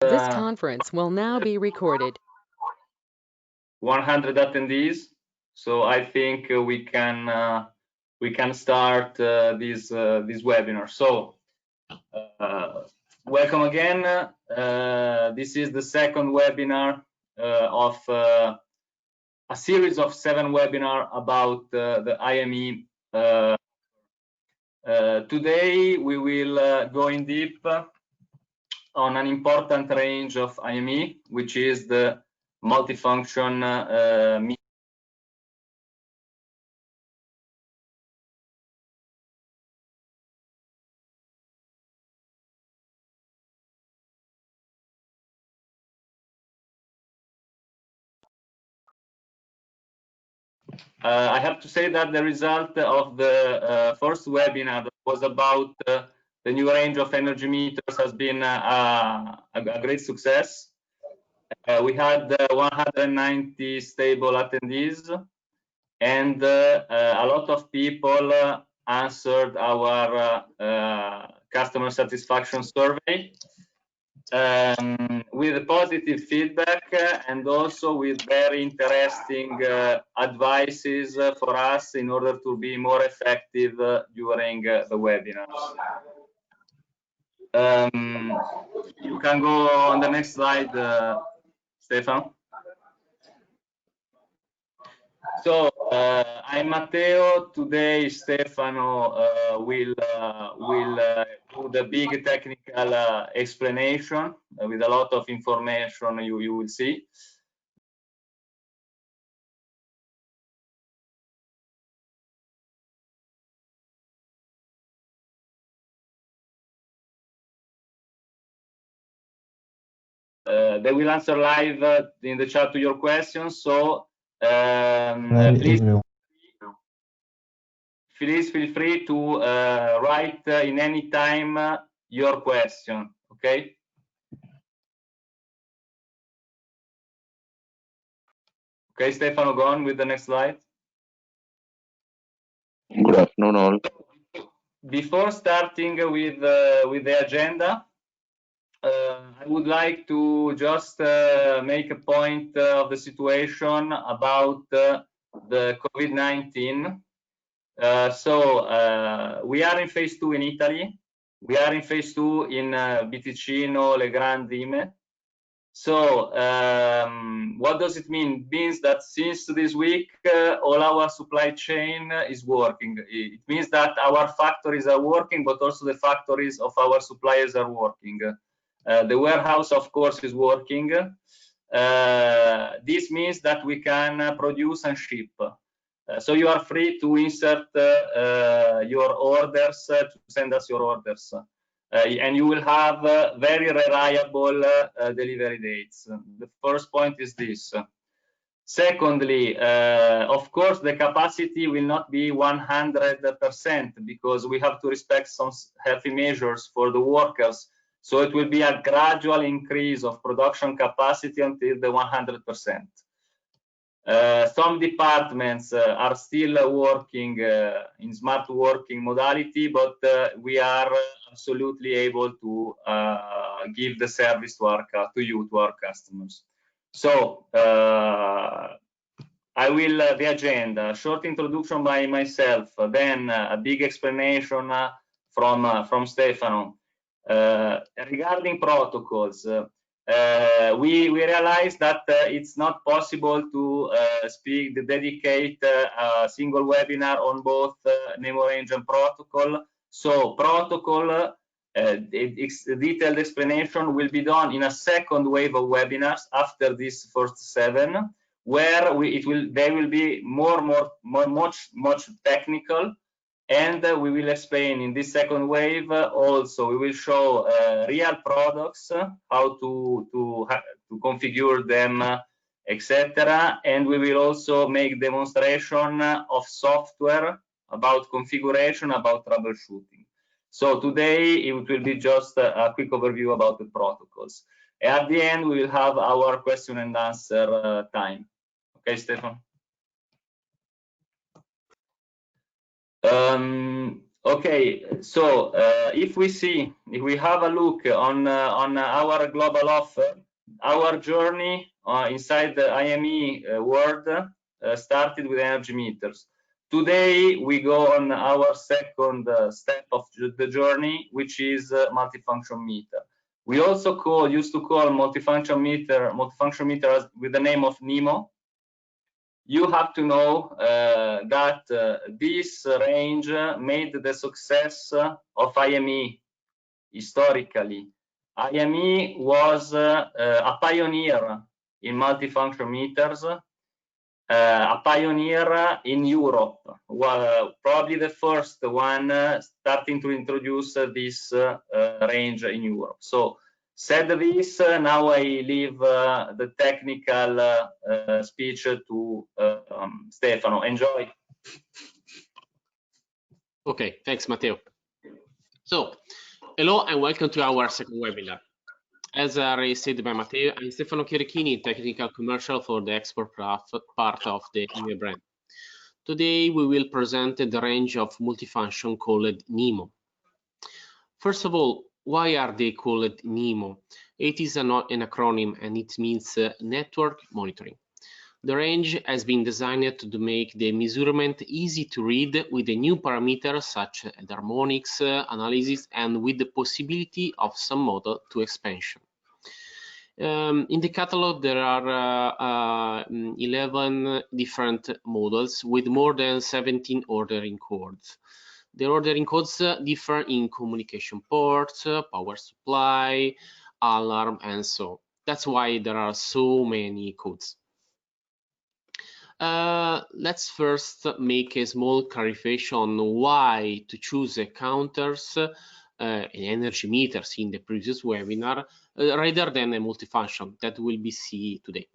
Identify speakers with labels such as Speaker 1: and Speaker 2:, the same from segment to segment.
Speaker 1: This conference will now be recorded.
Speaker 2: 100 attendees, so I think we can start this webinar. So welcome again. This is the second webinar of a series of 7 webinars about the IME. Today we will go in deep on an important range of IME, which is the multifunction I have to say that the result of the first webinar that was about the new range of energy meters has been a great success. We had 190 stable attendees, and a lot of people answered our customer satisfaction survey. With positive feedback and also with very interesting advices for us in order to be more effective during the webinars. You can go on the next slide, Stefano. So I'm Matteo. Today Stefano will do the big technical explanation with a lot of information you will see. They will answer live in the chat to your questions. So please feel free to write in any time your question. Okay. Okay, Stefano, go on with the next slide.
Speaker 3: Good afternoon, all.
Speaker 2: Before starting with the agenda, I would like to just make a point of the situation about the COVID-19. So we are in phase 2 in Italy. We are in phase 2 in Biticino, Legrand, Dime. So what does it mean? It means that since this week, all our supply chain is working. It means that our factories are working, but also the factories of our suppliers are working. The warehouse, of course, is working. This means that we can produce and ship. So you are free to insert your orders, to send us your orders. And you will have very reliable delivery dates. The first point is this. Secondly, of course, the capacity will not be 100% because we have to respect some healthy measures for the workers. So it will be a gradual increase of production capacity until the 100%. Some departments are still working in smart working modality, but we are absolutely able to give the service to our customers. So I will the agenda, short introduction by myself, then a big explanation from Stefano regarding protocols. We realized that it's not possible to dedicate a single webinar on both Nemo range and protocol. So protocol, detailed explanation will be done in a second wave of webinars after this first 7, where they will be much technical. And we will explain in this second wave also, we will show real products, how to configure them, etc. And we will also make demonstration of software about configuration, about troubleshooting. So today it will be just a quick overview about the protocols. At the end, we will have our question and answer time. Okay, Stefan? Okay, so if we have a look on our global offer, our journey inside the IME world started with energy meters. Today we go on our second step of the journey, which is multifunction meter. We also used to call multifunction meter with the name of Nemo. You have to know that this range made the success of IME historically. IME was a pioneer in multifunction meters, a pioneer in Europe, probably the first one starting to introduce this range in Europe. So, said this, now I leave the technical speech to Stefano. Enjoy.
Speaker 3: Okay, thanks, Matteo. So, hello and welcome to our second webinar. As already said by Matteo, I'm Stefano Chirichini, technical commercial for the export part of the IME brand. Today, we will present the range of multifunction called Nemo. First of all, why are they called Nemo? It is an acronym and it means network monitoring. The range has been designed to make the measurement easy to read with the new parameters such as harmonics analysis and with the possibility of some model to expansion. In the catalog, there are 11 different models with more than 17 ordering codes. The ordering codes differ in communication ports, power supply, alarm, and so on. That's why there are so many codes. Let's first make a small clarification on why to choose a counters and energy meters in the previous webinar rather than a multifunction that will be seen today.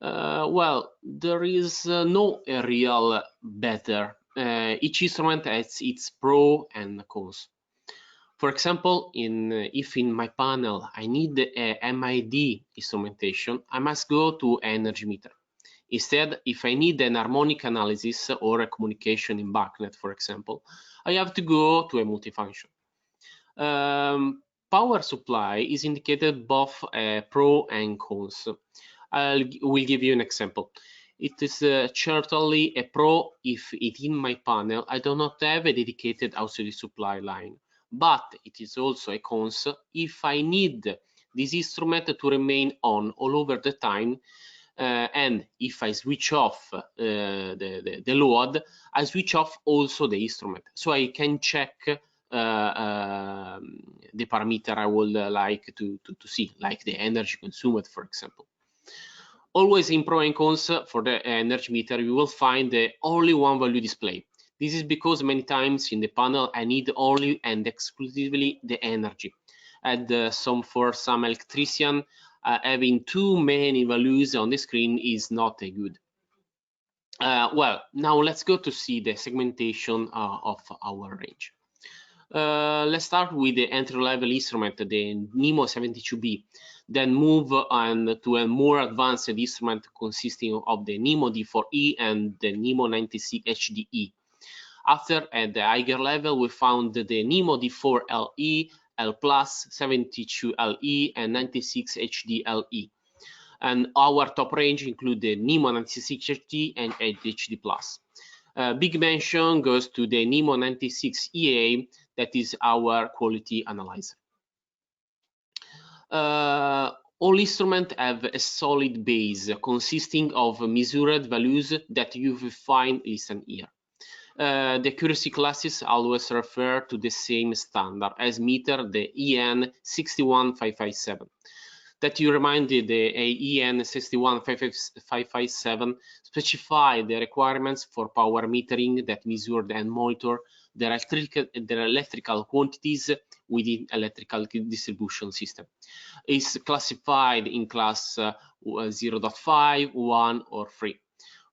Speaker 3: Well, there is no real better. Each instrument has its pros and cons. For example, if in my panel I need a MID instrumentation, I must go to energy meter. Instead, if I need an harmonic analysis or a communication in backnet, for example, I have to go to a multifunction. Power supply is indicated both pro and cons. Will give you an example. It is certainly a pro if in my panel I do not have a dedicated auxiliary supply line, but it is also a cons if I need this instrument to remain on all over the time. And if I switch off the load, I switch off also the instrument, so I can check the parameter I would like to see, like the energy consumed, for example. Always in pro and cons for the energy meter, you will find only one value display. This is because many times in the panel I need only and exclusively the energy. And for some electrician, having too many values on the screen is not good. Well, now let's go to see the segmentation of our range. Let's start with the entry-level instrument, the Nemo 72B, then move on to a more advanced instrument consisting of the Nemo D4E and the Nemo 96 HDE. After, at the higher level, we found the Nemo D4 LE, L+, 72 LE, and 96 HD LE. And our top range include the Nemo 96 HD and HD+. Big mention goes to the Nemo 96 EA, that is our quality analyzer. All instruments have a solid base consisting of measured values that you will find listed here. The accuracy classes always refer to the same standard as meter, the EN 61557. That you reminded, the EN 61557 specify the requirements for power metering that measure and monitor the electrical quantities within electrical distribution system. It's classified in class 0.5, 1, or 3.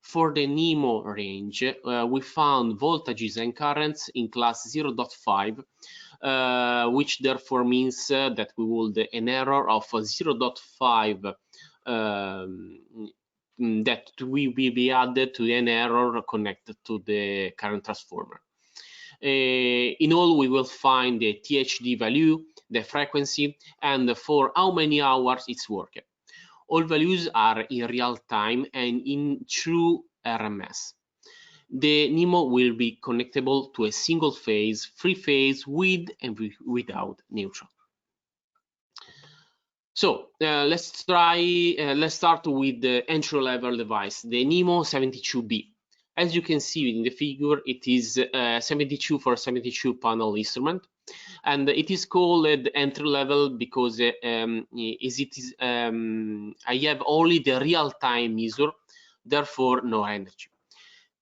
Speaker 3: For the Nemo range, we found voltages and currents in class 0.5, which therefore means that we would an error of 0.5 that will be added to an error connected to the current transformer. In all, we will find the THD value, the frequency, and for how many hours it's working. All values are in real time and in true RMS. The Nemo will be connectable to a single phase, free phase, with and without neutral. So let's start with the entry-level device, the Nemo 72B. As you can see in the figure, it is 72 for 72 panel instrument, and it is called entry level because I have only the real-time measure, therefore no energy.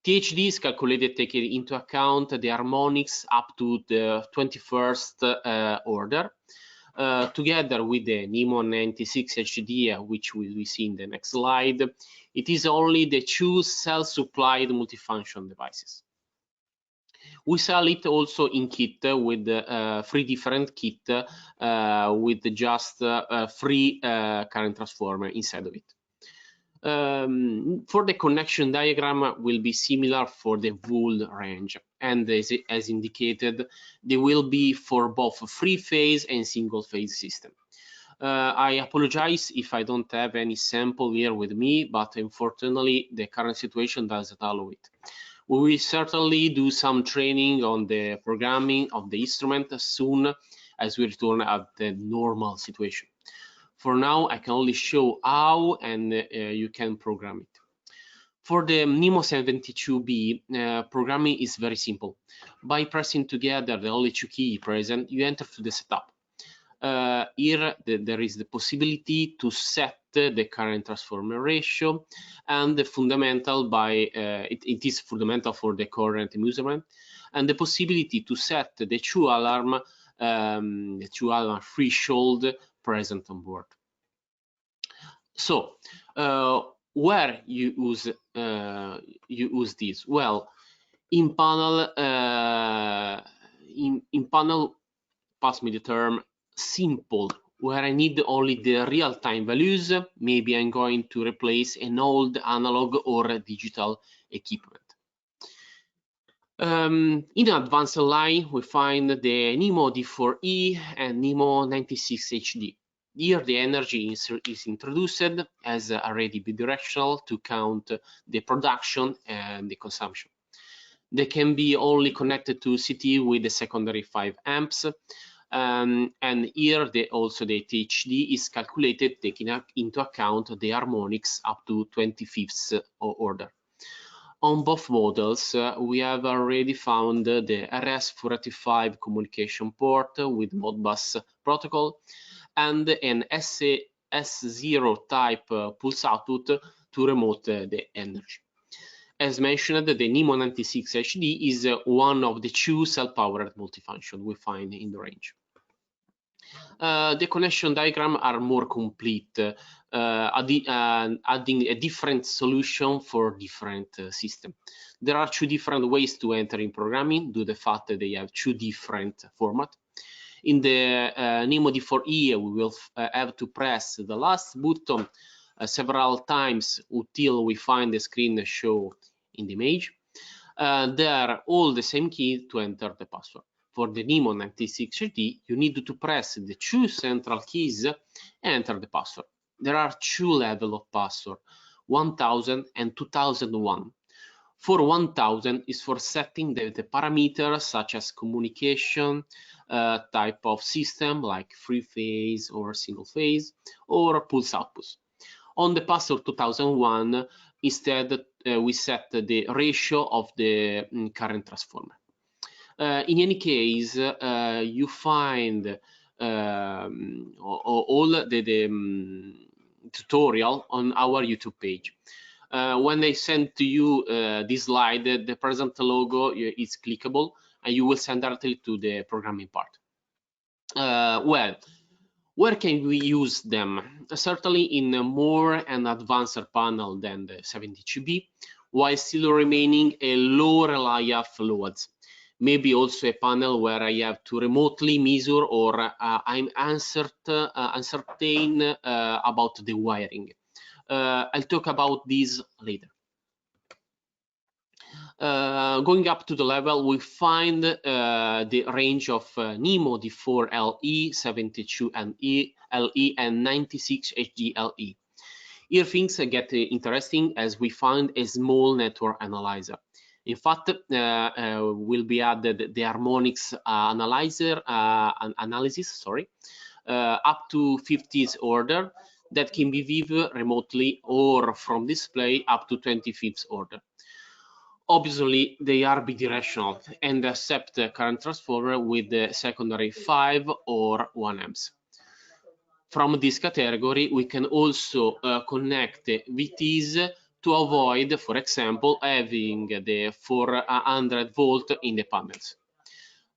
Speaker 3: THD is calculated taking into account the harmonics up to the 21st order, together with the Nemo 96 HD, which we will see in the next slide. It is only the two self-supplied multifunction devices. We sell it also in kit with 3 different kit with just 3 current transformer inside of it. For the connection diagram will be similar for the whole range, and as indicated, they will be for both free phase and single phase system. I apologize if I don't have any sample here with me, but unfortunately the current situation doesn't allow it. We will certainly do some training on the programming of the instrument as soon as we return at the normal situation. For now, I can only show how and you can program it. For the Nemo 72B, programming is very simple. By pressing together the only 2 keys present, you enter to the setup. Here, there is the possibility to set the current transformer ratio, and the fundamental it is fundamental for the current measurement, and the possibility to set the 2 alarm threshold present on board. So where you use this? Well, in panel pass me the term simple, where I need only the real-time values. Maybe I'm going to replace an old analog or digital equipment. In advanced line, we find the Nemo D4E and Nemo 96 HD. Here the energy is introduced as already bidirectional to count the production and the consumption. They can be only connected to CT with the secondary 5 amps. And here also the THD is calculated taking into account the harmonics up to 25th order. On both models, we have already found the RS485 communication port with Modbus protocol and an S0 type pulse output to remote the energy. As mentioned, the Nemo 96 HD is one of the 2 self-powered multifunction we find in the range. The connection diagram are more complete, adding a different solution for different system. There are 2 different ways to enter in programming due to the fact that they have 2 different formats. In the Nemo D4E, we will have to press the last button several times until we find the screen show in the image. They are all the same key to enter the password. For the Nemo 96 HD, you need to press the 2 central keys and enter the password. There are 2 levels of password, 1000 and 2001. For 1000 is for setting the parameters such as communication, type of system like free phase or single phase, or pulse outputs. On the password 2001, instead we set the ratio of the current transformer. In any case, you find all the tutorial on our YouTube page. When I send to you this slide, the present logo is clickable, and you will send directly to the programming part. Well, where can we use them? Certainly in a more an advanced panel than the 72B, while still remaining a low relief loads. Maybe also a panel where I have to remotely measure or I'm uncertain about the wiring. I'll talk about this later. Going up to the level, we find the range of Nemo D4LE, 72LE, and 96HDLE. Here things get interesting as we find a small network analyzer. In fact, will be added the harmonics analysis up to 50th order that can be viewed remotely or from display up to 25th order. Obviously, they are bidirectional and accept the current transformer with the secondary 5 or 1 amps. From this category, we can also connect VTs to avoid, for example, having the 400 volt in the panels.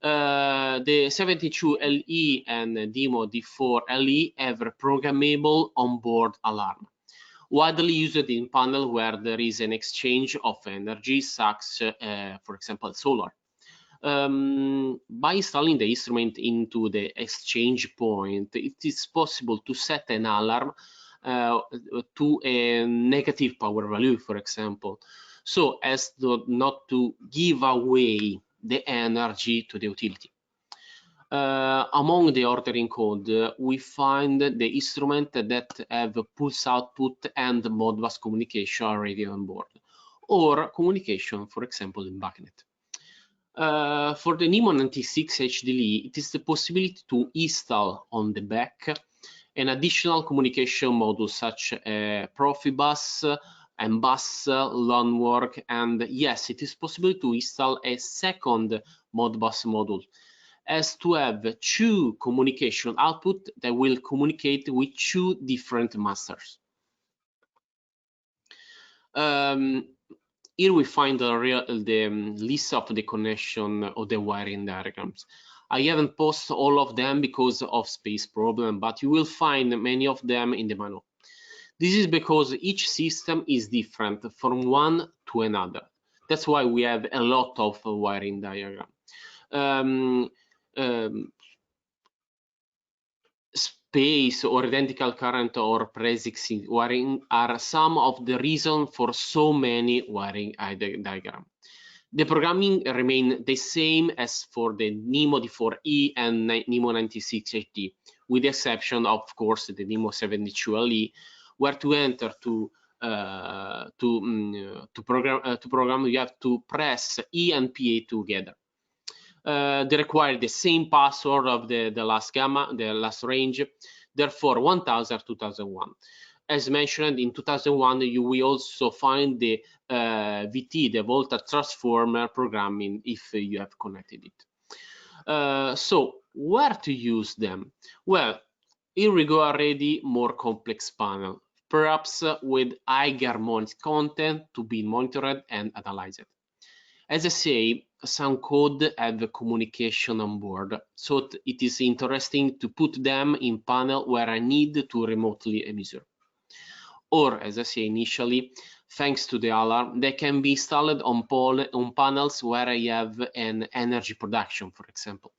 Speaker 3: The 72LE and Nemo D4LE have a programmable onboard alarm, widely used in panel where there is an exchange of energy, such, for example, solar. By installing the instrument into the exchange point, it is possible to set an alarm to a negative power value, for example, so as not to give away the energy to the utility. Among the ordering code, we find the instrument that have pulse output and Modbus communication already on board, or communication, for example, in BACnet. For the Nemo 96 HDLE, it is the possibility to install on the back an additional communication module such as Profibus, MBus, LoanWork, and yes, it is possible to install a second Modbus module, as to have two communication output that will communicate with two different masters. Here we find the list of the connection of the wiring diagrams. I haven't posted all of them because of space problem, but you will find many of them in the manual. This is because each system is different from one to another. That's why we have a lot of wiring diagram. Space or identical current or pre-existing wiring are some of the reasons for so many wiring diagrams. The programming remains the same as for the Nemo D4E and Nemo 96HD, with the exception, of course, the Nemo 72LE, where to enter to program you have to press E and PA together. They require the same password of the last gamma, the last range, therefore 1000 2001. As mentioned, in 2001 you will also find the VT, the voltage transformer programming, if you have connected it. So where to use them? Well, here we go already more complex panel, perhaps with high harmonic content to be monitored and analyzed. As I say, some code have communication on board, so it is interesting to put them in panel where I need to remotely measure. Or, as I say initially, thanks to the alarm, they can be installed on panels where I have an energy production, for example.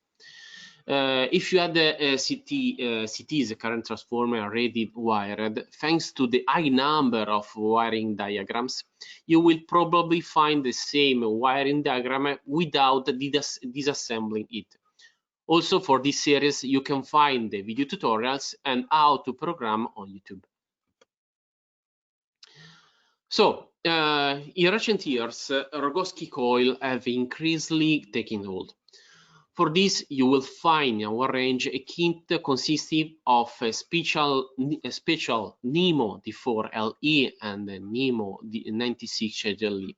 Speaker 3: If you had a CT's current transformer already wired, thanks to the high number of wiring diagrams, you will probably find the same wiring diagram without disassembling it. Also, for this series, you can find the video tutorials and how to program on YouTube. So, in recent years, Rogowski coil have increasingly taken hold. For this, you will find in our range a kit consisting of a special Nemo D4LE and a Nemo D96HLE.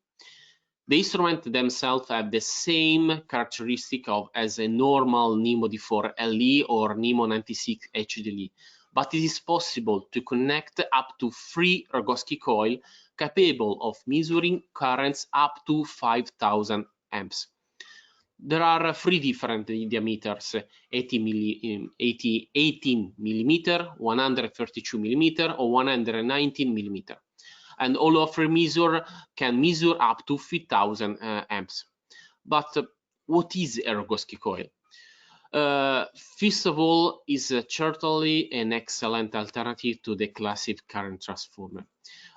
Speaker 3: The instruments themselves have the same characteristic as a normal Nemo D4LE or Nemo 96HLE, but it is possible to connect up to 3 Rogowski coil capable of measuring currents up to 5000 amps. There are 3 different diameters, 18 mm, 132 mm, or 119 mm. And all of the measure can measure up to 3000 amps. But what is a Rogowski coil? First of all, is certainly an excellent alternative to the classic current transformer.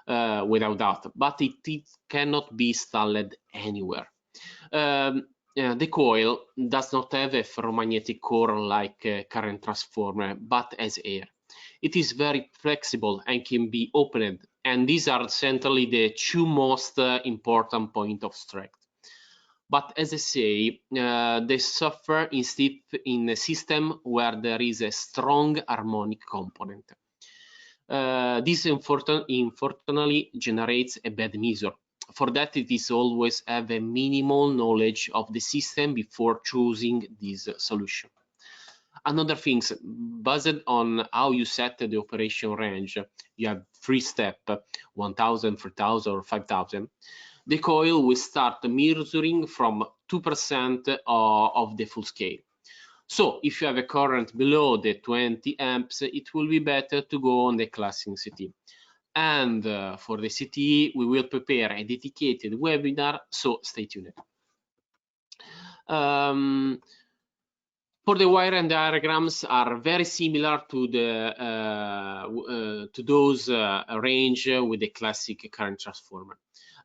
Speaker 3: without doubt, but it cannot be installed anywhere. The coil does not have a ferromagnetic core like a current transformer, but has air. It is very flexible and can be opened, and these are certainly the two most important points of strength. But as I say, they suffer instead in a system where there is a strong harmonic component. This unfortunately generates a bad measure. For that, it is always have a minimal knowledge of the system before choosing this solution. Another thing, based on how you set the operation range, you have 3 steps, 1000, 3000, or 5000. The coil will start measuring from 2% of the full scale. So if you have a current below the 20 amps, it will be better to go on the classic CT. And for the CT, we will prepare a dedicated webinar, so stay tuned. For the wiring diagrams are very similar to those range with the classic current transformer.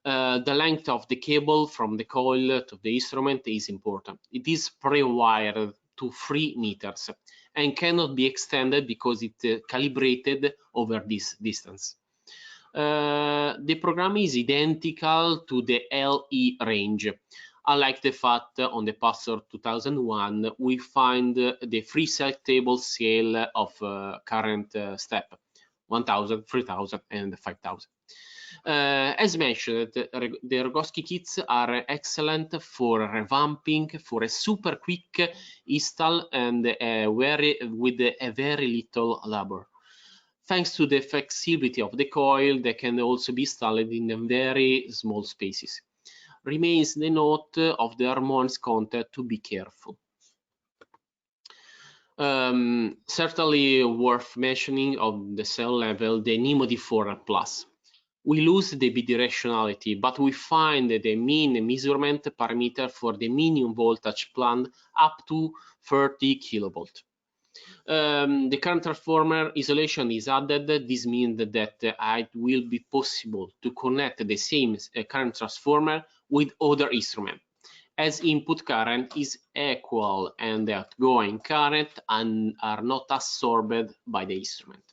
Speaker 3: The length of the cable from the coil to the instrument is important. It is pre-wired to 3 meters and cannot be extended because it calibrated over this distance. The program is identical to the LE range. Unlike the fact on the Password 2001, we find the free selectable scale of current step 1000, 3000, and 5000. As mentioned, the Rogowski kits are excellent for revamping, for a super quick install, and with a very little labor. Thanks to the flexibility of the coil, they can also be installed in very small spaces. Remains the note of the harmonics content to be careful. Certainly worth mentioning on the cell level, the Nemo D4 Plus. We lose the bidirectionality, but we find the mean measurement parameter for the minimum voltage planned up to 30 kilovolt. The current transformer isolation is added. This means that it will be possible to connect the same current transformer with other instruments, as input current is equal and the outgoing current are not absorbed by the instrument.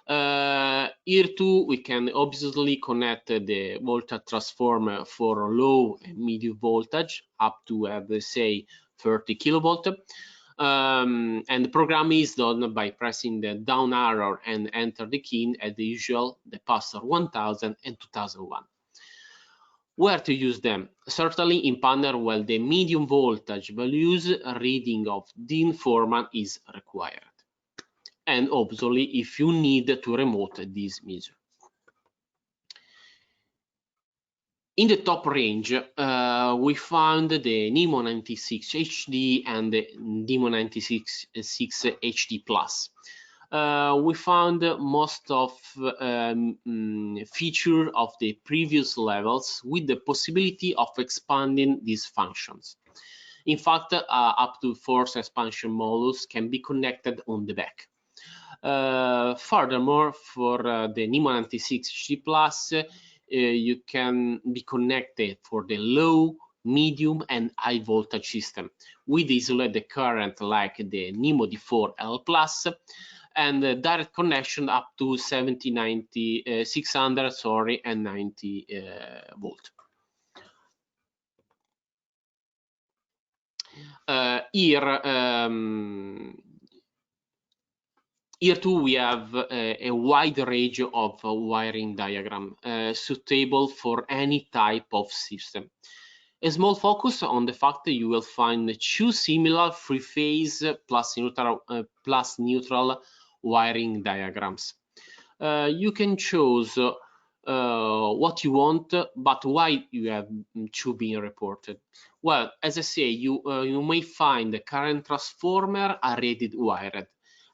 Speaker 3: Here too, we can obviously connect the voltage transformer for low and medium voltage up to, let's say, 30 kilovolt. And the program is done by pressing the down arrow and enter the key as usual, the Password 1000 and 2001. Where to use them? Certainly in panel where the medium voltage values reading of DIN format is required. And obviously if you need to remote this measure. In the top range, we found the Nemo 96 HD and the Nemo 96 HD Plus. We found most of features of the previous levels with the possibility of expanding these functions. In fact, up to 4 expansion modules can be connected on the back. Furthermore, for the Nemo 96 HD Plus, you can be connected for the low, medium, and high voltage system with isolated current like the Nemo D4 L Plus and direct connection up to 600 and 90 volt. Here too we have a wide range of wiring diagram suitable for any type of system. A small focus on the fact that you will find 2 similar 3-phase plus neutral wiring diagrams. You can choose what you want, but why you have 2 being reported? Well, as I say, you may find the current transformer already wired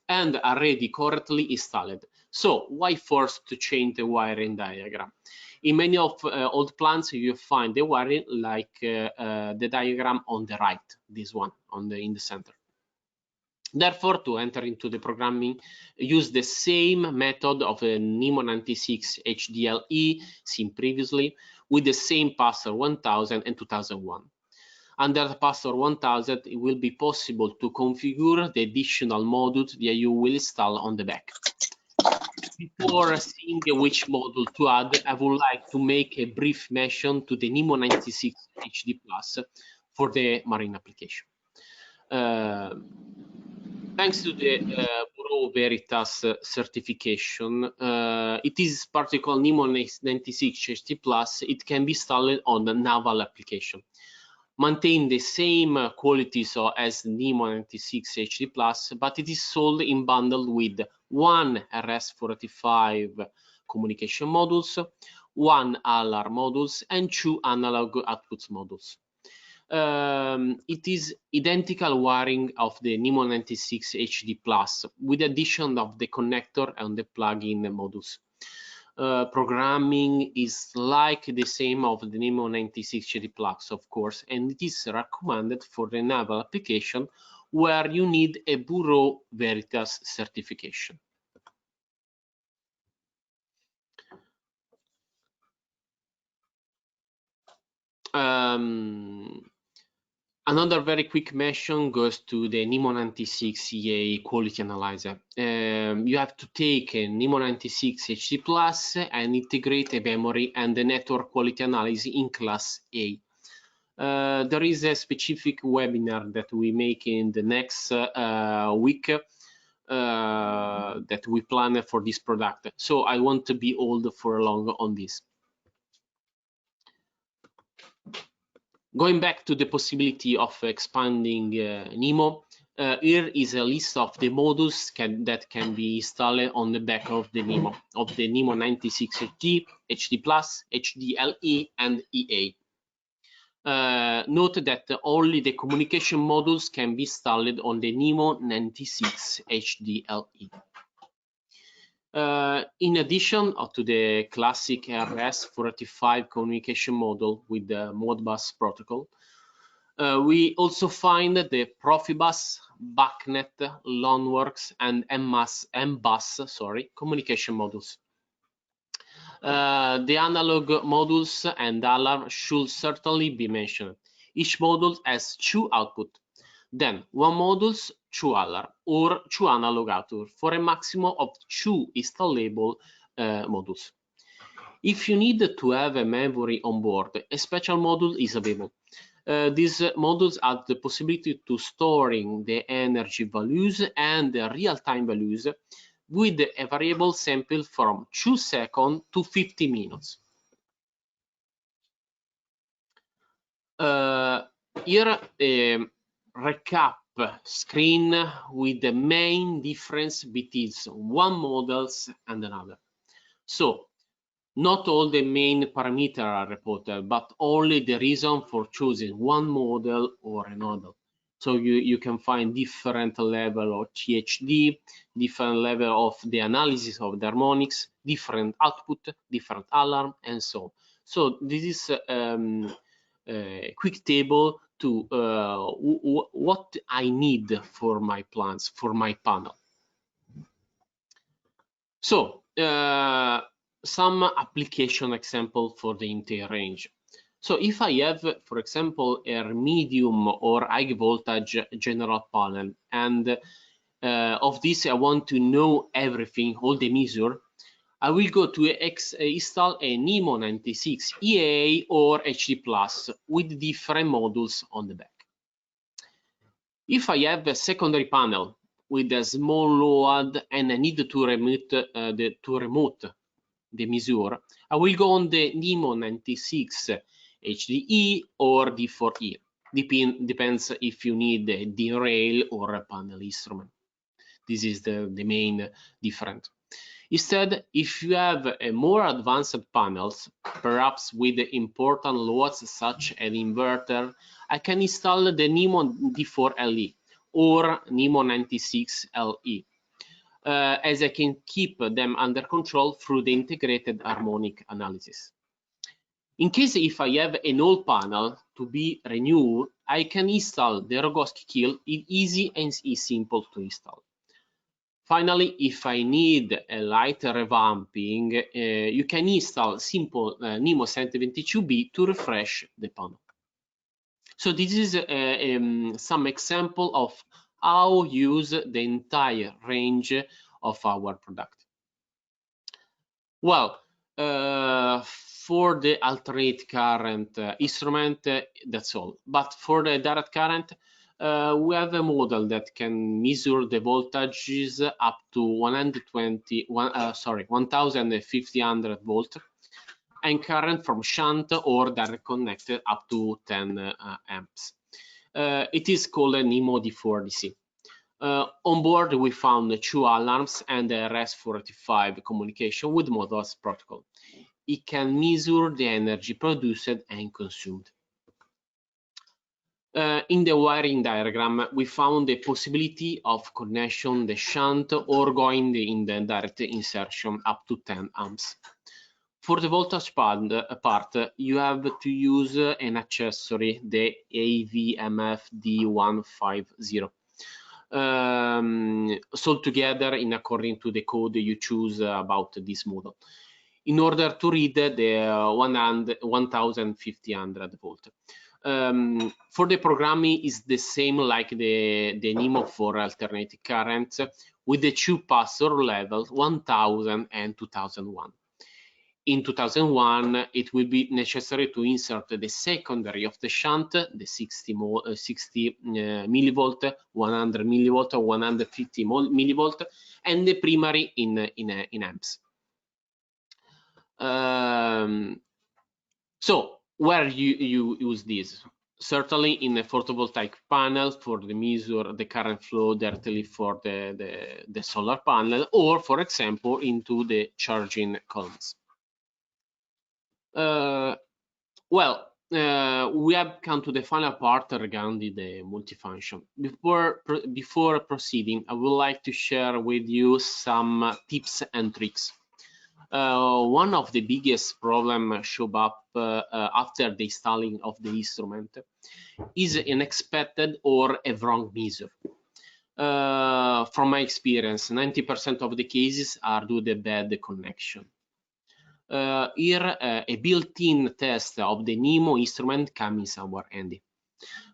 Speaker 3: and already correctly installed. So why force to change the wiring diagram? In many of old plants, you find the wiring like the diagram on the right, this one in the center. Therefore, to enter into the programming, use the same method of a Nemo 96 HDLE seen previously with the same password 1000 and 2001. Under the password 1000, it will be possible to configure the additional modules that you will install on the back. Before seeing which module to add, I would like to make a brief mention to the Nemo 96 HD Plus for the marine application. Thanks to the Bureau Veritas certification, it is particular Nemo 96 HD Plus. It can be installed on the naval application. Maintain the same qualities as Nemo 96 HD Plus, but it is sold in bundle with one RS-485 communication modules, one alarm modules, and two analog outputs modules. It is identical wiring of the Nemo 96 HD Plus with the addition of the connector and the plug-in modules. Programming is like the same of the Nemo 96 HD Plus, of course, and it is recommended for the naval application where you need a Bureau Veritas certification. Another very quick mention goes to the Nemo 96 EA quality analyzer. You have to take a Nemo 96 HD Plus and integrate a memory and the network quality analysis in class A. There is a specific webinar that we make in the next week that we plan for this product. So I won't be hold for long on this. Going back to the possibility of expanding Nemo, here is a list of the modules that can be installed on the back of the Nemo 96 HD, HD Plus, HDLE, and EA. Note that only the communication modules can be installed on the Nemo 96 HDLE. In addition to the classic RS-485 communication module with the Modbus protocol, we also find the Profibus, BACnet, Loanworks, and MBus communication modules. The analog modules and alarm should certainly be mentioned. Each module has two outputs. Then one modules, two alarm, or two analog output for a maximum of two installable modules. If you need to have a memory on board, a special module is available. These modules have the possibility to storing the energy values and the real-time values with a variable sample from 2 seconds to 50 minutes. Here a recap screen with the main difference between one models and another. So not all the main parameters are reported, but only the reason for choosing one model or another. So you can find different level of THD, different level of the analysis of the harmonics, different output, different alarm, and so on. So this is a quick table to what I need for my plans, for my panel. So some application example for the entire range. So if I have, for example, a medium or high voltage general panel, and of this I want to know everything, all the measure, I will go to install a Nemo 96 EA or HD Plus with different modules on the back. If I have a secondary panel with a small load and I need to remote the measure, I will go on the Nemo 96 HDE or D4E. Depends if you need a D-rail or a panel instrument. This is the main difference. Instead, if you have a more advanced panels, perhaps with important loads such as an inverter, I can install the Nemo D4LE or Nemo 96 LE, as I can keep them under control through the integrated harmonic analysis. In case if I have an old panel to be renewed, I can install the Rogowski coil. It's easy and it's simple to install. Finally, if I need a light revamping, you can install simple Nemo 722B to refresh the panel. So this is some example of how use the entire range of our product. Well, for the alternate current instrument, that's all. But for the direct current, we have a model that can measure the voltages up to 1500 volt, and current from shunt or direct connected up to 10 amps. It is called a Nemo D4DC. On board, we found 2 alarms and a REST-45 communication with Modbus protocol. It can measure the energy produced and consumed. In the wiring diagram, we found the possibility of connection the shunt or going in the direct insertion up to 10 amps. For the voltage part, you have to use an accessory, the AVMF D150. Sold together in according to the code you choose about this model, in order to read the 1500 volt. For the programming is the same like the Nemo for alternating currents, with the 2 password levels 1000 and 2001. In 2001, it will be necessary to insert the secondary of the shunt, the 60 millivolt, 100 millivolt, or 150 millivolt, and the primary in amps. So where you use this? Certainly in a photovoltaic panel for the measure the current flow directly for the solar panel, or for example into the charging columns. We have come to the final part regarding the multifunction. Before proceeding, I would like to share with you some tips and tricks. One of the biggest problems show up after the installing of the instrument is unexpected or a wrong measure. From my experience, 90% of the cases are due to bad connection. Here, a built-in test of the Nemo instrument comes in our handy.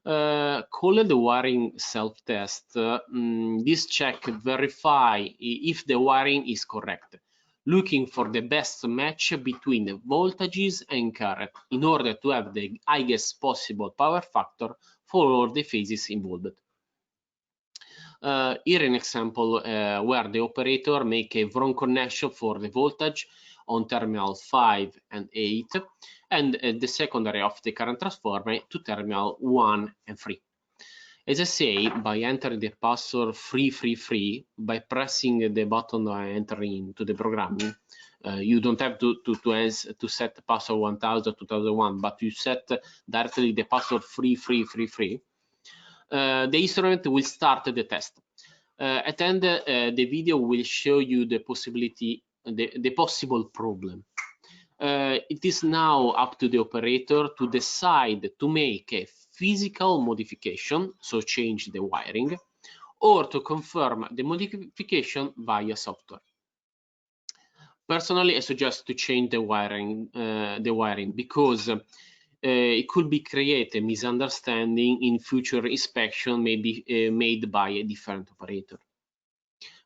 Speaker 3: Called the wiring self-test, this check verify if the wiring is correct, looking for the best match between the voltages and current in order to have the highest possible power factor for all the phases involved. Here an example where the operator make a wrong connection for the voltage on terminal 5 and 8, and the secondary of the current transformer to terminal 1 and 3. As I say, by entering the password free, by pressing the button entering into the programming, you don't have to set the password 1000, 2001, but you set directly the password free. The instrument will start the test. At the end, the video will show you the possibility, the possible problem. It is now up to the operator to decide to make a physical modification, so change the wiring, or to confirm the modification via software. Personally, I suggest to change the wiring because it could be create a misunderstanding in future inspection, maybe made by a different operator.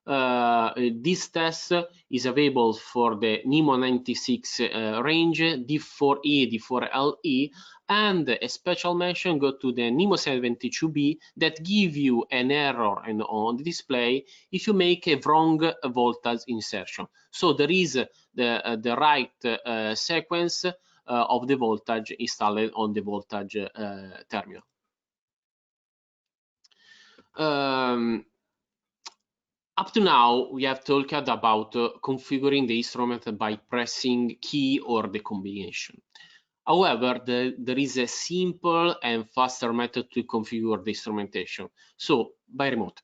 Speaker 3: This test is available for the Nemo 96 range, D4E, D4LE, and a special mention go to the Nemo 72B that give you an error on the display if you make a wrong voltage insertion. So there is the right sequence of the voltage installed on the voltage terminal. Up to now, we have talked about configuring the instrument by pressing key or the combination. However, there is a simple and faster method to configure the instrumentation, so by remote.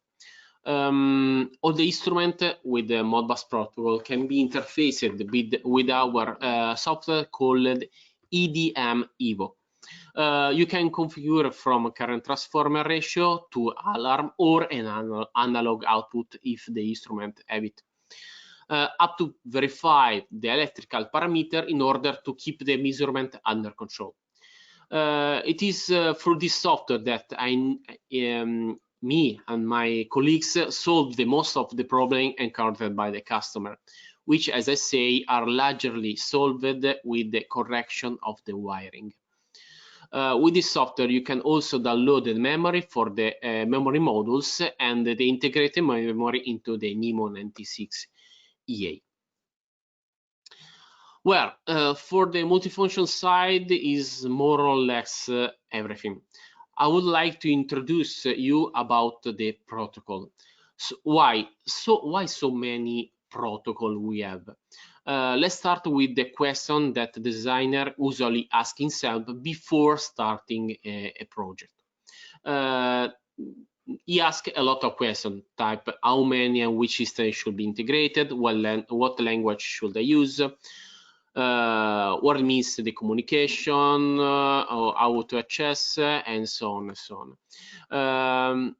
Speaker 3: All the instrument with the Modbus protocol can be interfaced with our software called EDM Evo. You can configure from current transformer ratio to alarm or an analog output if the instrument have it. Up to verify the electrical parameter in order to keep the measurement under control. It is through this software that me and my colleagues solve the most of the problem encountered by the customer, which, as I say, are largely solved with the correction of the wiring. With this software, you can also download the memory for the memory modules and the integrated memory into the Nemo 96 EA. Well, for the multifunction side is more or less everything. I would like to introduce you about the protocol. So why so many protocol we have? Let's start with the question that the designer usually asks himself before starting a project. He asks a lot of questions, type how many and which system should be integrated, what language should I use, what means the communication, or how to access, and so on and so on.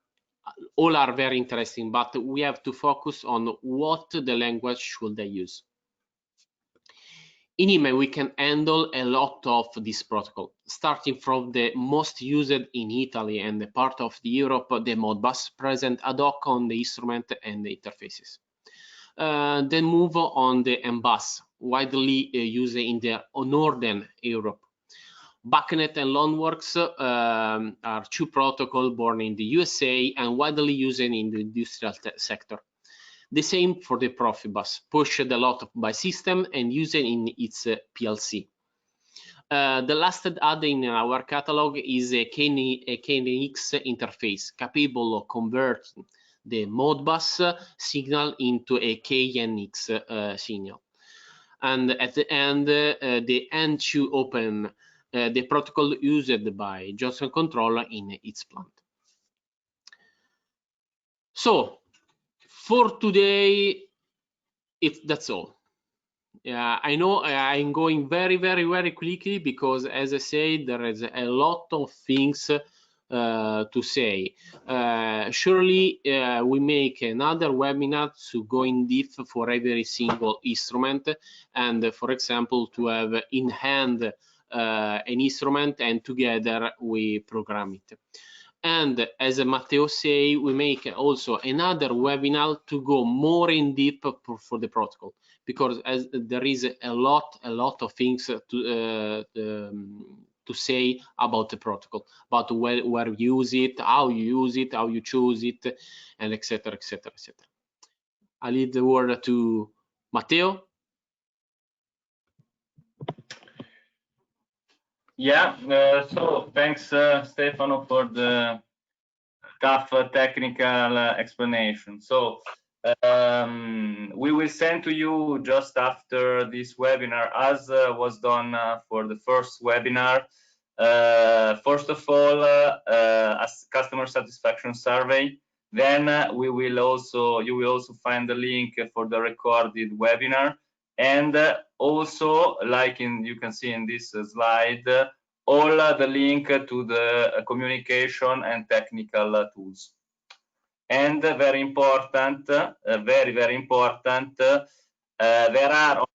Speaker 3: All are very interesting, but we have to focus on what the language should I use. In IME, we can handle a lot of this protocol, starting from the most used in Italy and the part of Europe, the Modbus present ad hoc on the instrument and the interfaces. Then move on the MBus, widely used in the Northern Europe. BACnet and Loanworks are two protocols born in the USA and widely used in the industrial sector. The same for the Profibus, pushed a lot by system and used in its PLC. The last add in our catalog is a KNX interface, capable of converting the Modbus signal into a KNX signal. And at the end, the N2 open the protocol used by Johnson Controller in its plant. So, for today, that's all. I know I'm going very quickly because, as I said, there is a lot of things to say. Surely we make another webinar to go in depth for every single instrument, and for example, to have in hand an instrument and together we program it. And as Matteo say, we make also another webinar to go more in deep for the protocol, because as there is a lot of things to say about the protocol, about where you use it, how you use it, how you choose it, and etc. I leave the word to Matteo.
Speaker 2: Yeah, so thanks Stefano for the tough technical explanation. So we will send to you just after this webinar, as was done for the first webinar. First of all, a customer satisfaction survey. Then you will also find the link for the recorded webinar, and also, like you can see in this slide, all the link to the communication and technical tools. And very important, very important, there are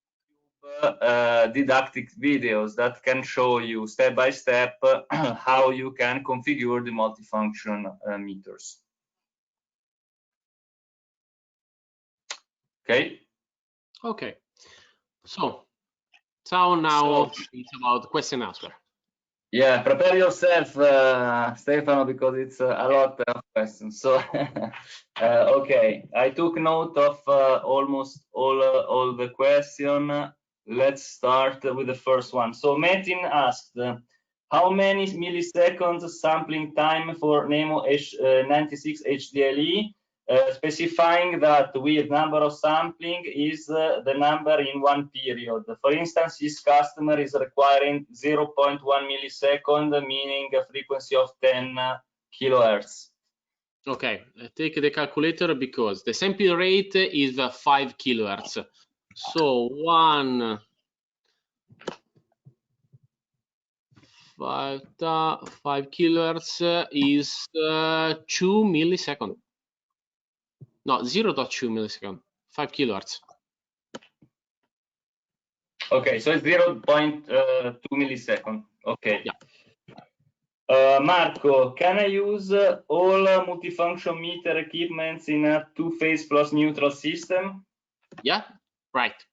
Speaker 2: didactic videos that can show you step by step how you can configure the multifunction meters.
Speaker 3: Okay. So now it's about question answer.
Speaker 2: Yeah, prepare yourself, Stefano, because it's a lot of questions. So, okay, I took note of almost all the question. Let's start with the first one. So Metin asked, how many milliseconds sampling time for Nemo 96 HDLE? Specifying that with number of sampling is the number in one period. For instance, this customer is requiring 0.1 millisecond, meaning a frequency of 10 kilohertz.
Speaker 3: Okay, take the calculator because the sampling rate is 5 kilohertz. So 1 5 kilohertz is 2 milliseconds. No, 0.2 milliseconds. 5 kilohertz.
Speaker 2: Okay, so it's 0.2 milliseconds. Okay.
Speaker 3: Yeah.
Speaker 2: Marco, can I use all multifunction meter equipments in a two-phase plus neutral system?
Speaker 3: Yeah, right.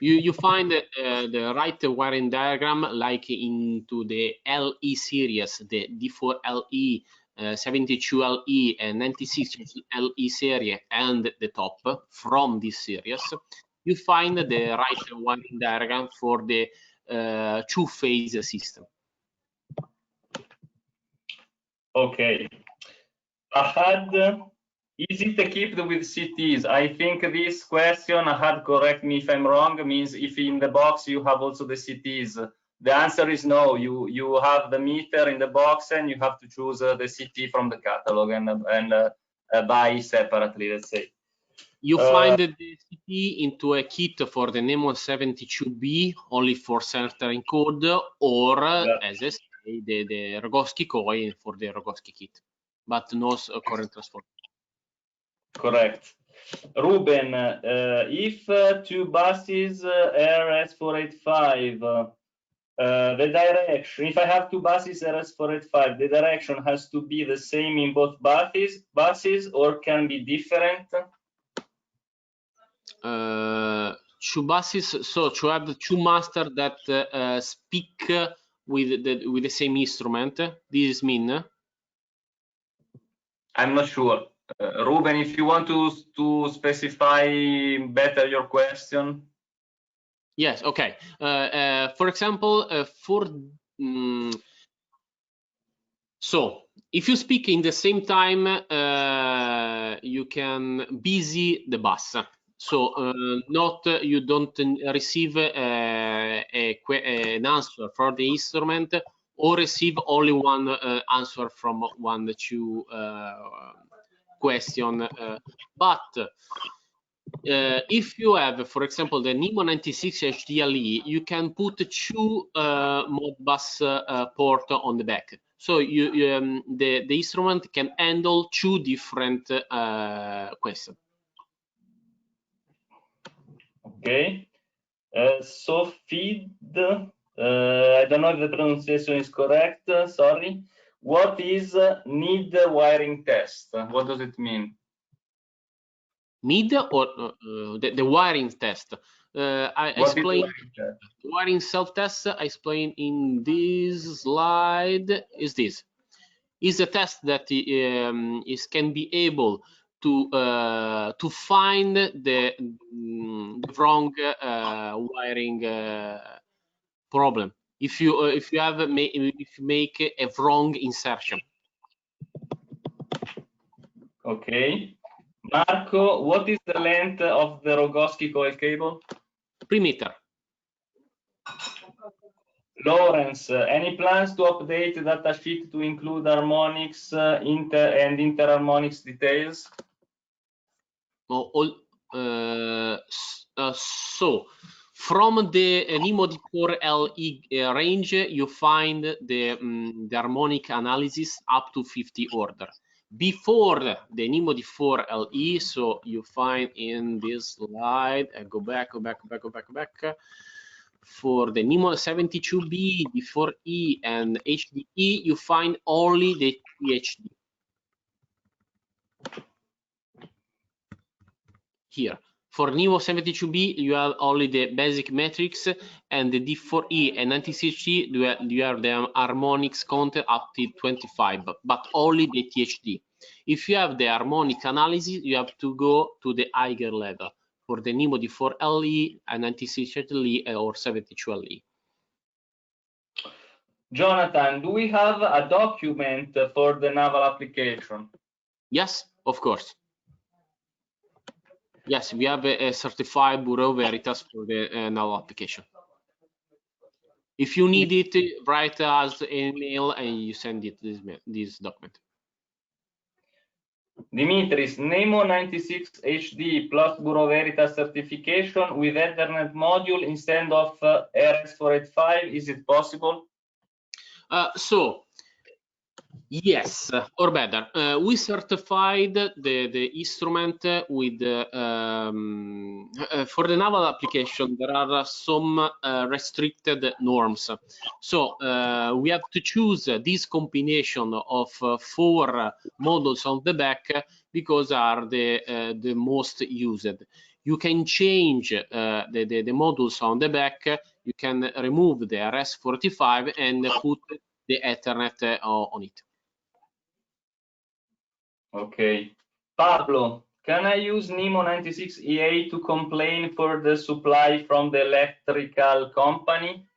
Speaker 3: You find the right wiring diagram like into the LE series, the D4LE, 72LE, and 96LE series, and the top from this series. You find the right wiring diagram for the two-phase system.
Speaker 2: Okay. Ahad, is it equipped with CTs? I think this question, Ahad, correct me if I'm wrong, means if in the box you have also the CTs. The answer is no. You have the meter in the box and you have to choose the CT from the catalog and buy separately, let's say.
Speaker 3: You find the CT into a kit for the Nemo 72B only for centering code, or as I say, the Rogowski coil for the Rogowski kit, but no current transformer.
Speaker 2: Correct. Ruben, if two buses RS485, the direction, if I have two buses RS485, the direction has to be the same in both buses or can be different?
Speaker 3: Two buses, so to have the two master that speak with the same instrument, this mean?
Speaker 2: I'm not sure. Ruben, if you want to specify better your question.
Speaker 3: Yes, okay. For example, so if you speak in the same time, you can busy the bus. So not you don't receive an answer for the instrument, or receive only one answer from one the two question. But if you have, for example, the Nemo 96 HDLE, you can put two Modbus port on the back. So the instrument can handle two different questions.
Speaker 2: Okay. So feed, I don't know if the pronunciation is correct, sorry. What is need wiring test? What does it mean?
Speaker 3: Need or the wiring test? I explain wiring self-test. I explain in this slide. Is this is a test that can be able to find the wrong wiring problem if you make a wrong insertion.
Speaker 2: Okay. Marco, what is the length of the Rogowski coil cable?
Speaker 3: 3 meters.
Speaker 2: Lawrence, any plans to update datasheet to include harmonics, interharmonics details?
Speaker 3: So from the Nemo D4LE range, you find the harmonic analysis up to 50 order. Before the Nemo D4LE, so you find in this slide, go back. For the Nemo 72B, D4E, and HDE, you find only the THD. Here. For Nemo 72B, you have only the basic metrics, and the D4E and 96G, you have the harmonics content up to 25, but only the THD. If you have the harmonic analysis, you have to go to the higher level for the Nemo D4LE and 96LE or 72LE.
Speaker 2: Jonathan, do we have a document for the naval application?
Speaker 3: Yes, of course. Yes, we have a certified Bureau Veritas for the naval application. If you need it, write us an email and you send it this document.
Speaker 2: Dimitris, Nemo 96 HD plus Bureau Veritas certification with Ethernet module instead of RS485, is it possible?
Speaker 3: So yes, or better, we certified the instrument with for the naval application. There are some restricted norms. So we have to choose this combination of 4 models on the back because are the most used. You can change the models on the back. You can remove the RS-45 and put the Ethernet on it.
Speaker 2: Okay. Pablo, can I use Nemo 96EA to complain for the supply from the electric company?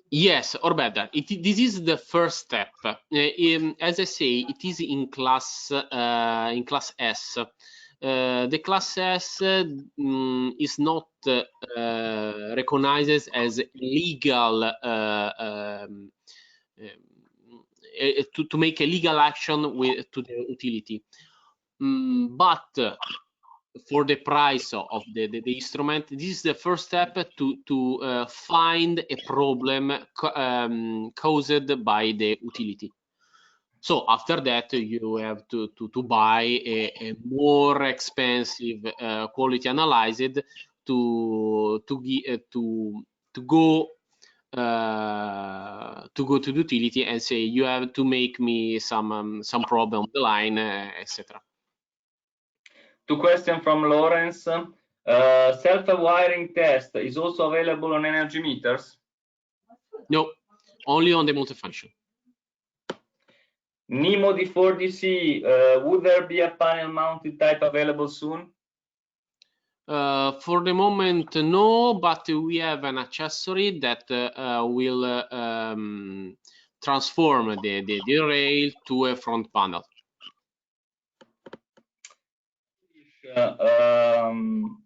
Speaker 3: Yes, or better, this is the first step. As I say, it is in class S. The class S is not recognized as legal to make a legal action to the utility. But for the price of the instrument, this is the first step to find a problem caused by the utility. So after that, you have to buy a more expensive quality analyzed to go to the utility and say you have to make me some problem on the line, etc.
Speaker 2: 2 questions from Lawrence. Self-wiring test is also available on energy meters?
Speaker 3: No, only on the multifunction.
Speaker 2: Nemo D4DC, would there be a panel mounted type available soon?
Speaker 3: For the moment, no, but we have an accessory that will transform the rail to a front panel.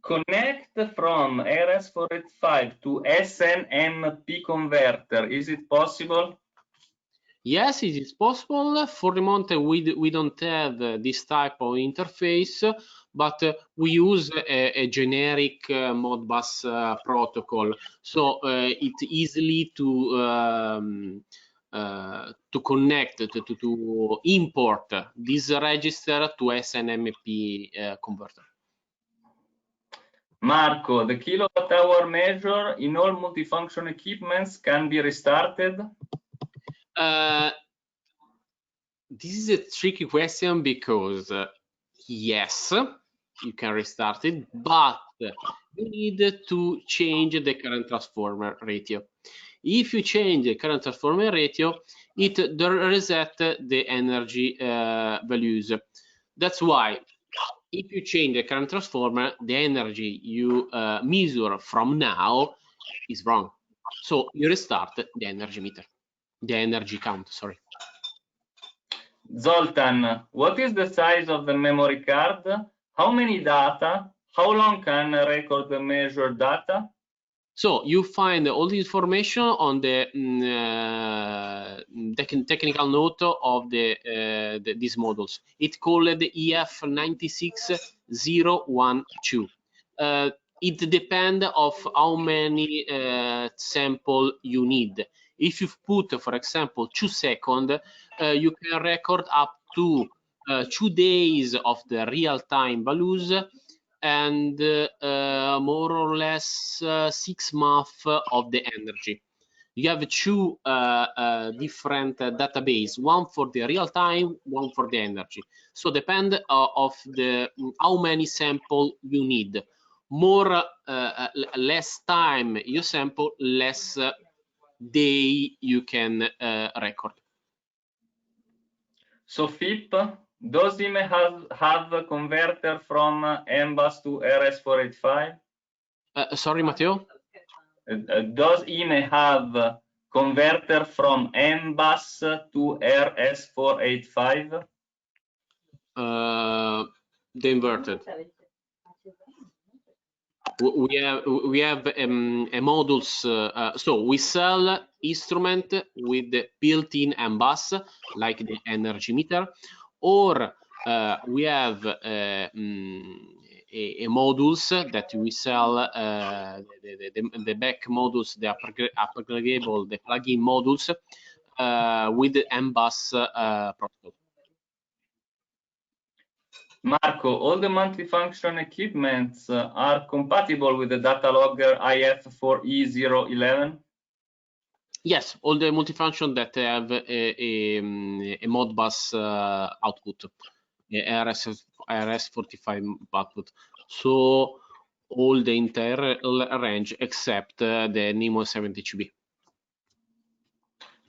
Speaker 2: Connect from RS485 to SNMP converter. Is it possible?
Speaker 3: Yes, it is possible. For the moment, we don't have this type of interface, but we use a generic Modbus protocol, so it's easily to connect to import this register to SNMP converter.
Speaker 2: Marco, the kilowatt-hour measure in all multifunction equipments can be restarted?
Speaker 3: This is a tricky question because yes, you can restart it, but you need to change the current transformer ratio. If you change the current transformer ratio, it reset the energy values. That's why if you change the current transformer, the energy you measure from now is wrong. So you restart the energy meter, the energy count, sorry.
Speaker 2: Zoltan, what is the size of the memory card? How many data? How long can a record measure data?
Speaker 3: So you find all the information on the technical note of these models. It's called the EF96012. It depends of how many sample you need. If you put, for example, 2 seconds, you can record up to 2 days of the real-time values and more or less 6 months of the energy. You have 2 different database, one for the real time, one for the energy. So depend of the how many sample you need. More less time you sample, less day you can record.
Speaker 2: So FIP, does IME have a converter from MBus to RS485?
Speaker 3: Sorry, Matteo?
Speaker 2: Does IME have a converter from MBus to RS485?
Speaker 3: The inverted. We have a modules. So we sell instrument with the built-in MBus, like the energy meter, or we have a modules that we sell, the back modules, the upgradable, the plug-in modules with the M-bus protocol.
Speaker 2: Marco, all the multifunction equipments are compatible with the data logger IF4E011?
Speaker 3: Yes, all the multifunction that have a Modbus output, RS45 output. So all the entire range except the Nemo 70GB.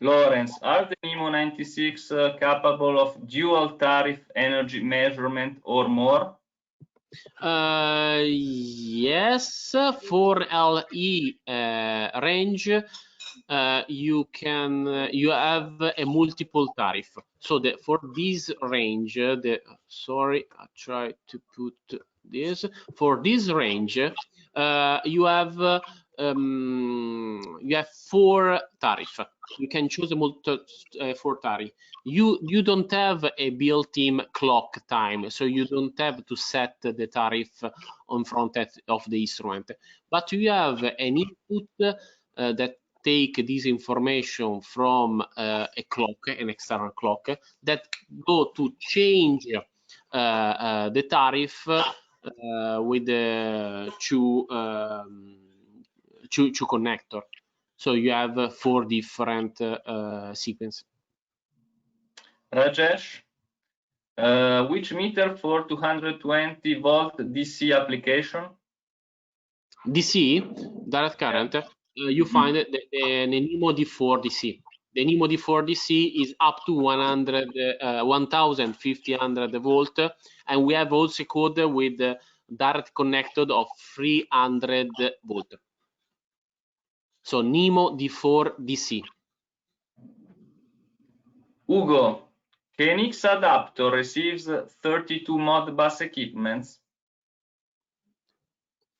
Speaker 2: Lawrence, are the Nemo 96 capable of dual tariff energy measurement or more?
Speaker 3: Yes, for LE range, you have a multiple tariff. So for this range, sorry, I try to put this. For this range, you have 4 tariff. You can choose a 4 tariff. You don't have a built-in clock time, so you don't have to set the tariff on front of the instrument. But you have an input that take this information from a clock, an external clock, that go to change the tariff with the two connector. So you have 4 different sequences.
Speaker 2: Rajesh, which meter for 220 volt DC application?
Speaker 3: DC, direct current, you find the Nemo D4 DC. The Nemo D4 DC is up to 1500 volt, and we have also code with direct connected of 300 volt. So Nemo D4 DC.
Speaker 2: Ugo, KNX adapter receives 32 Modbus equipments.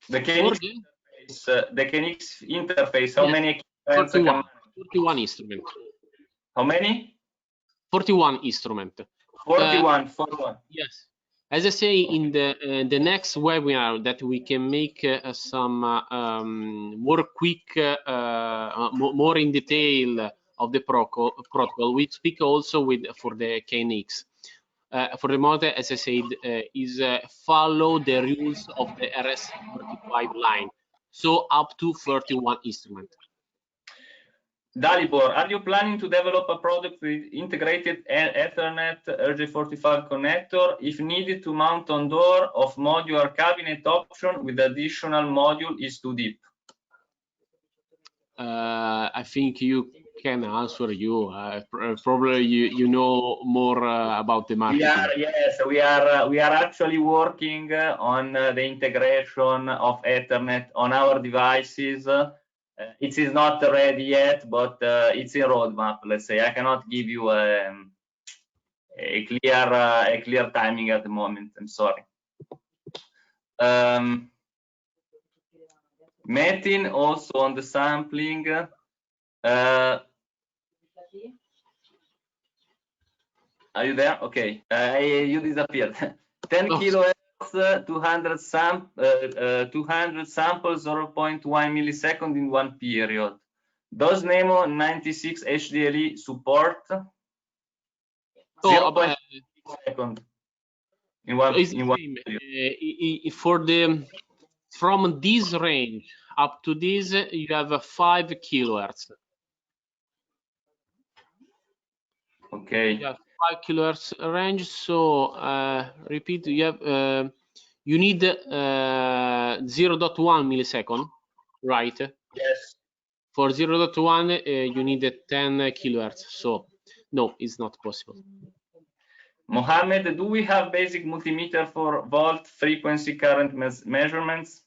Speaker 2: The KNX interface, how many equipments?
Speaker 3: 41 instrument.
Speaker 2: How many?
Speaker 3: 41 instrument.
Speaker 2: 41.
Speaker 3: Yes. As I say, in the next webinar, that we can make some more quick, more in detail of the protocol. We speak also for the KNX. For the model, as I said, is follow the rules of the RS45 line. So up to 31 instrument.
Speaker 2: Dalibor, are you planning to develop a product with integrated Ethernet RJ45 connector if needed to mount on door of modular cabinet option with additional module is too deep?
Speaker 3: I think you can answer you. Probably you know more about the market.
Speaker 2: We are actually working on the integration of Ethernet on our devices. It is not ready yet, but it's a roadmap. Let's say I cannot give you a clear timing at the moment. I'm sorry. Metin also on the sampling. Are you there? Okay, you disappeared. 10 kilohertz, 200 samples, 0.1 millisecond in one period. Does Nemo 96 HDLE support? 0.1 second in one period.
Speaker 3: From this range up to this, you have 5 kilohertz.
Speaker 2: Okay.
Speaker 3: You have 5 kilohertz range. So repeat. You have you need 0.1 millisecond, right?
Speaker 2: Yes.
Speaker 3: For 0.1, you need 10 kilohertz. So no, it's not possible.
Speaker 2: Mohammed, do we have basic multimeter for volt frequency current measurements?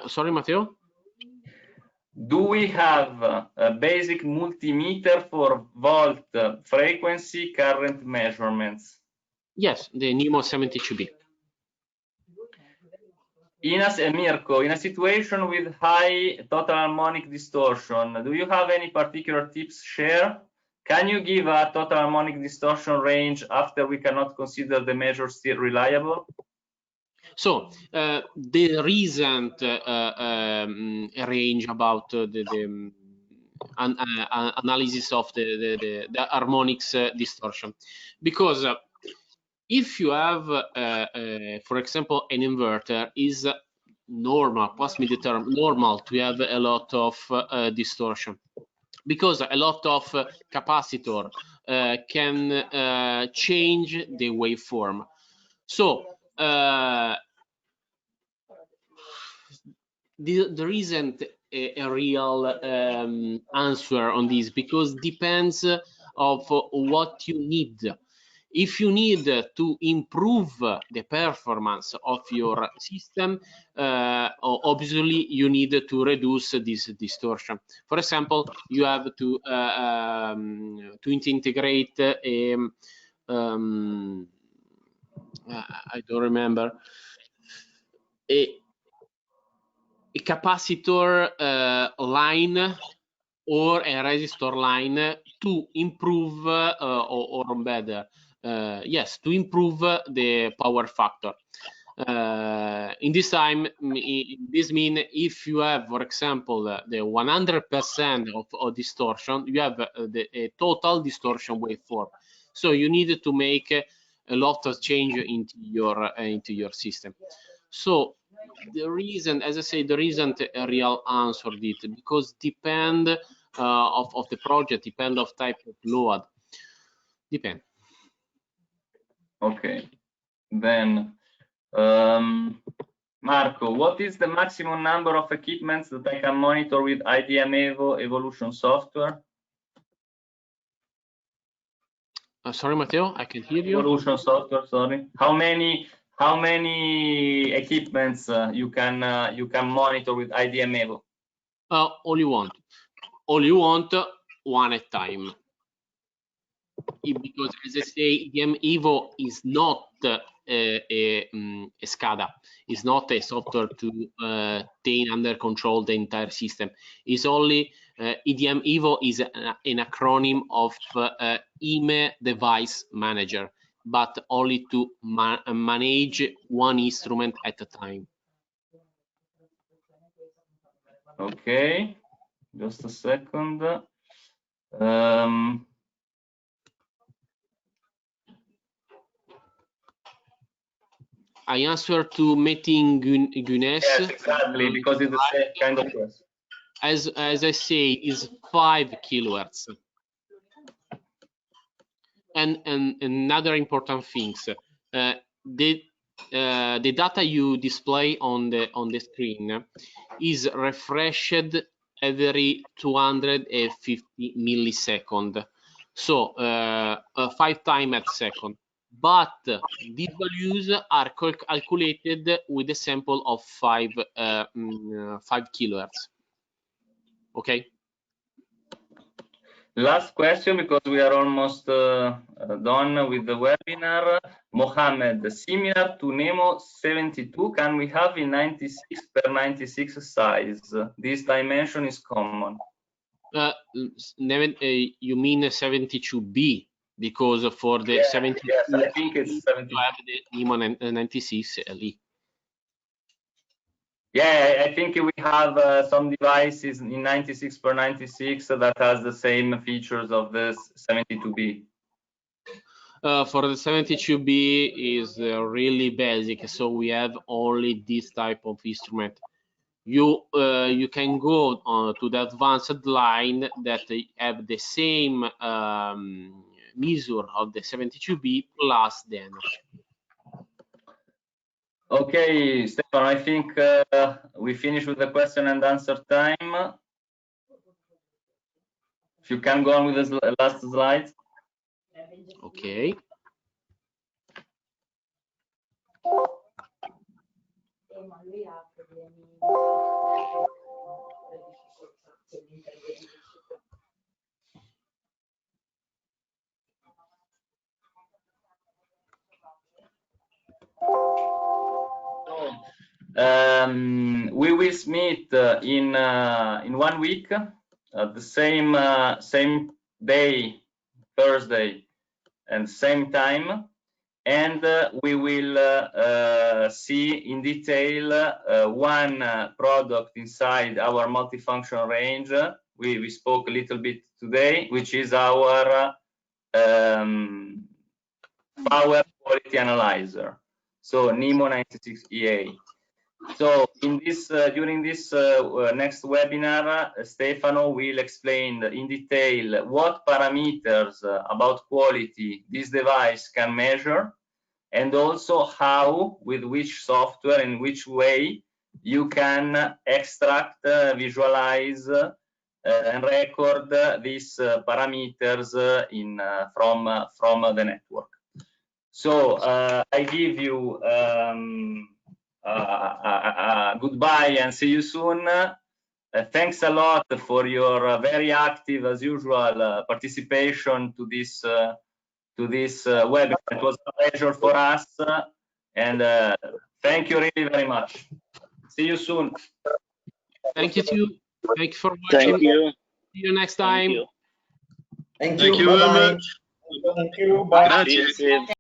Speaker 3: Sorry, Matteo?
Speaker 2: Do we have a basic multimeter for volt frequency current measurements?
Speaker 3: Yes, the Nemo 70GB.
Speaker 2: Mirko, in a situation with high total harmonic distortion, do you have any particular tips share? Can you give a total harmonic distortion range after we cannot consider the measure still reliable?
Speaker 3: So the recent range about the analysis of the harmonics distortion, because if you have, for example, an inverter, is normal, plus mid-term, normal to have a lot of distortion, because a lot of capacitor can change the waveform. So there isn't a real answer on this, because depends of what you need. If you need to improve the performance of your system, obviously you need to reduce this distortion. For example, you have to integrate a I don't remember, a capacitor line or a resistor line to improve or better, yes, to improve the power factor. In this time, this means if you have, for example, the 100% of distortion, you have a total distortion waveform. So you need to make a lot of change into your system. So the reason, as I say, there isn't a real answer to it, because depend of the project, depend of type of load, depend.
Speaker 2: Okay, then Marco, what is the maximum number of equipments that I can monitor with IDM Evo evolution software?
Speaker 3: Sorry, Matteo, I can hear you.
Speaker 2: Evolution software, sorry. How many equipments you can monitor with IDM Evo?
Speaker 3: All you want. All you want, one at a time. Because, as I say, IDM Evo is not a SCADA. It's not a software to take under control the entire system. It's only IDM Evo is an acronym of IME Device Manager, but only to manage one instrument at a time.
Speaker 2: Okay, just a second.
Speaker 3: I answer to Metin Güneş.
Speaker 2: Yes, exactly, because it's the same kind of question.
Speaker 3: As I say, is 5 kilohertz. And another important things, the data you display on the screen is refreshed every 250 milliseconds, so 5 times a second. But these values are calculated with a sample of 5 kilohertz. Okay.
Speaker 2: Last question, because we are almost done with the webinar. Mohammed, similar to Nemo 72, can we have in 96 per 96 size? This dimension is common.
Speaker 3: You mean 72B? Because for the 72,
Speaker 2: yes, I think it's 72.
Speaker 3: You have the Nemo 96 LE.
Speaker 2: Yeah, I think we have some devices in 96 per 96 that has the same features of this 72B.
Speaker 3: For the 72B is really basic, so we have only this type of instrument. You can go to the advanced line that have the same measure of the 72B plus the energy.
Speaker 2: Okay, Stefano, I think we finished with the question and answer time. If you can go on with the last slide.
Speaker 3: Okay.
Speaker 2: We will meet in 1 week at the same day, Thursday, and same time. and we will see in detail one product inside our multifunction range. We spoke a little bit today, which is our power quality analyzer, so Nemo 96EA. So in this during this next webinar, Stefano will explain in detail what parameters about quality this device can measure, and also how, with which software, in which way you can extract, visualize, and record these parameters from the network. So I give you goodbye and see you soon. Thanks a lot for your very active, as usual, participation to this webinar. It was a pleasure for us, and thank you really very much. See you soon.
Speaker 3: Thank you too. Thank you for watching.
Speaker 4: Thank you.
Speaker 3: See you next time.
Speaker 4: Thank you.
Speaker 5: Thank
Speaker 4: Thank
Speaker 5: you
Speaker 4: you very
Speaker 5: bye.
Speaker 4: much.
Speaker 5: Thank you. Bye.
Speaker 4: Grazie.